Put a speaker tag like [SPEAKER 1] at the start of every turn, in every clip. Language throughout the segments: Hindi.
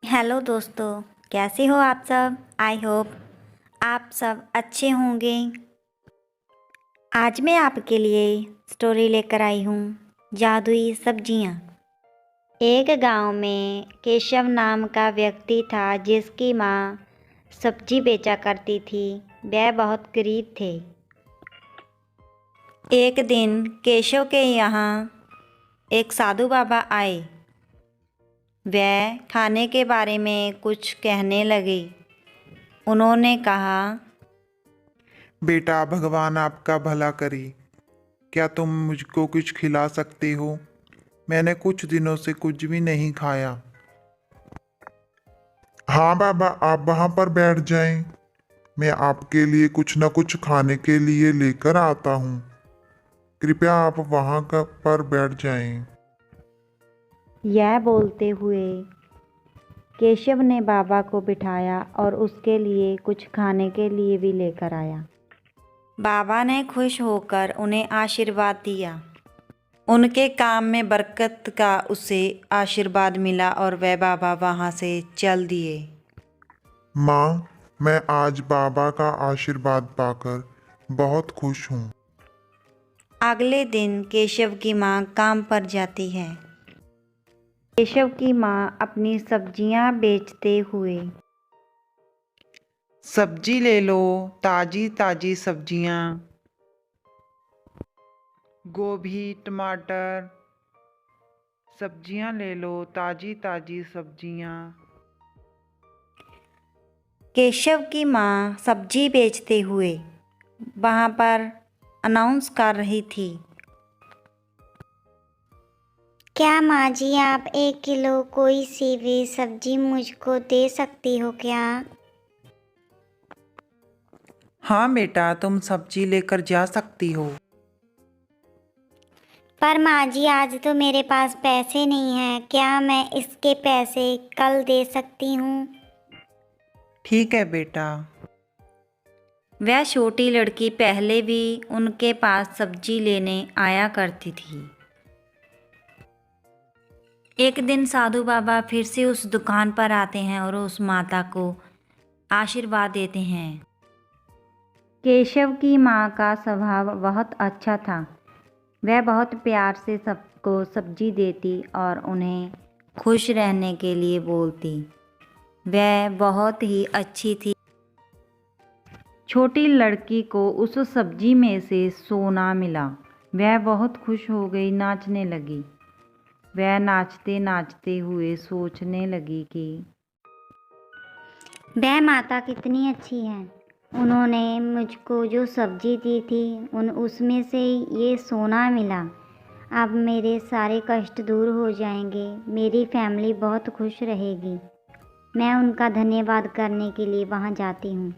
[SPEAKER 1] हेलो दोस्तों, कैसे हो आप सब। आई होप आप सब अच्छे होंगे। आज मैं आपके लिए स्टोरी लेकर आई हूँ, जादुई सब्जियाँ। एक गांव में केशव नाम का व्यक्ति था जिसकी माँ सब्जी बेचा करती थी। वह बहुत गरीब थे। एक दिन केशव के यहाँ एक साधु बाबा आए। वह खाने के बारे में कुछ कहने लगे। उन्होंने कहा,
[SPEAKER 2] बेटा, भगवान आपका भला करे। क्या तुम मुझको कुछ खिला सकते हो? मैंने कुछ दिनों से कुछ भी नहीं खाया।
[SPEAKER 3] हाँ बाबा, आप वहाँ पर बैठ जाएं। मैं आपके लिए कुछ न कुछ खाने के लिए लेकर आता हूँ। कृपया आप वहाँ पर बैठ जाएं।
[SPEAKER 1] यह बोलते हुए केशव ने बाबा को बिठाया और उसके लिए कुछ खाने के लिए भी लेकर आया। बाबा ने खुश होकर उन्हें आशीर्वाद दिया। उनके काम में बरकत का उसे आशीर्वाद मिला और वह बाबा वहाँ से चल दिए।
[SPEAKER 3] माँ, मैं आज बाबा का आशीर्वाद पाकर बहुत खुश हूँ।
[SPEAKER 1] अगले दिन केशव की माँ काम पर जाती है। केशव की माँ अपनी सब्जियाँ बेचते हुए,
[SPEAKER 2] सब्जी ले लो, ताजी ताजी सब्जियां। गोभी, टमाटर, सब्जियां ले लो, ताजी ताजी सब्जियां।
[SPEAKER 1] केशव की माँ सब्जी बेचते हुए वहाँ पर अनाउंस कर रही थी, क्या माँ जी आप 1 किलो कोई सी भी सब्जी मुझको दे सकती हो क्या।
[SPEAKER 2] हाँ बेटा, तुम सब्जी लेकर जा सकती हो।
[SPEAKER 1] पर माँ जी आज तो मेरे पास पैसे नहीं हैं, क्या मैं इसके पैसे कल दे सकती हूँ।
[SPEAKER 2] ठीक है बेटा।
[SPEAKER 1] वह छोटी लड़की पहले भी उनके पास सब्जी लेने आया करती थी। एक दिन साधु बाबा फिर से उस दुकान पर आते हैं और उस माता को आशीर्वाद देते हैं। केशव की माँ का स्वभाव बहुत अच्छा था। वह बहुत प्यार से सबको सब्जी देती और उन्हें खुश रहने के लिए बोलती। वह बहुत ही अच्छी थी। छोटी लड़की को उस सब्जी में से सोना मिला। वह बहुत खुश हो गई, नाचने लगी। वह नाचते नाचते हुए सोचने लगी कि वह माता कितनी अच्छी है। उन्होंने मुझको जो सब्जी दी थी उसमें से ये सोना मिला। अब मेरे सारे कष्ट दूर हो जाएंगे, मेरी फैमिली बहुत खुश रहेगी। मैं उनका धन्यवाद करने के लिए वहाँ जाती हूँ।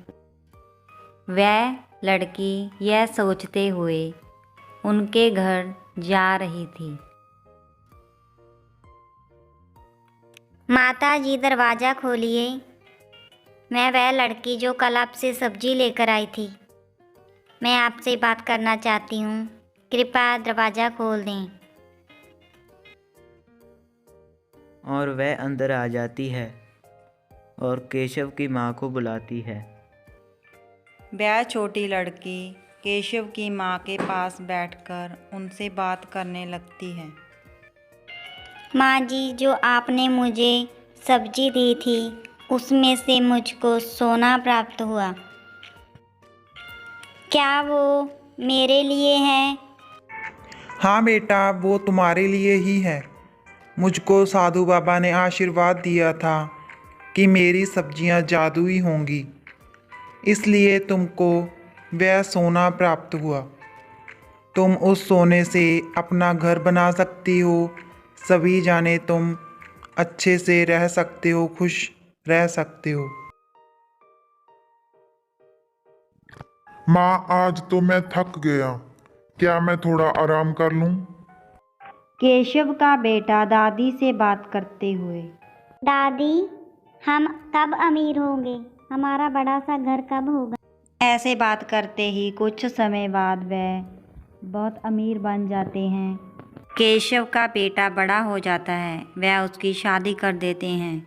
[SPEAKER 1] वह लड़की यह सोचते हुए उनके घर जा रही थी। माता जी दरवाज़ा खोलिए, मैं वह लड़की जो कल आपसे सब्जी लेकर आई थी, मैं आपसे बात करना चाहती हूँ, कृपया दरवाज़ा खोल दें।
[SPEAKER 4] और वह अंदर आ जाती है और केशव की माँ को बुलाती है।
[SPEAKER 1] वह छोटी लड़की केशव की माँ के पास बैठकर उनसे बात करने लगती है। माँ जी, जो आपने मुझे सब्जी दी थी उसमें से मुझको सोना प्राप्त हुआ, क्या वो मेरे लिए है।
[SPEAKER 2] हाँ बेटा, वो तुम्हारे लिए ही है। मुझको साधु बाबा ने आशीर्वाद दिया था कि मेरी सब्जियां जादुई होंगी, इसलिए तुमको वह सोना प्राप्त हुआ। तुम उस सोने से अपना घर बना सकती हो। सभी जाने तुम अच्छे से रह सकते हो, खुश रह सकते हो।
[SPEAKER 3] माँ, आज तो मैं थक गया। क्या मैं थोड़ा आराम कर लूँ?
[SPEAKER 1] केशव का बेटा दादी से बात करते हुए, दादी, हम कब अमीर होंगे, हमारा बड़ा सा घर कब होगा। ऐसे बात करते ही कुछ समय बाद वह बहुत अमीर बन जाते हैं। केशव का बेटा बड़ा हो जाता है, वह उसकी शादी कर देते हैं।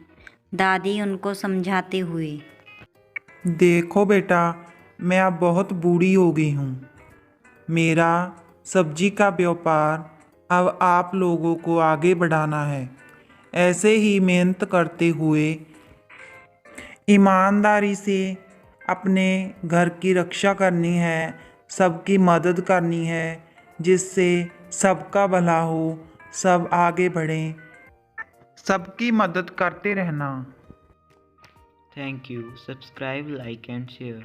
[SPEAKER 1] दादी उनको समझाते हुए।
[SPEAKER 2] देखो बेटा, मैं अब बहुत बूढ़ी हो गई हूँ। मेरा सब्जी का व्यापार अब आप लोगों को आगे बढ़ाना है। ऐसे ही मेहनत करते हुए ईमानदारी से अपने घर की रक्षा करनी है, सबकी मदद करनी है, जिससे सबका भला हो, सब आगे बढ़ें। सबकी मदद करते रहना।
[SPEAKER 4] Thank you. Subscribe, like, and share.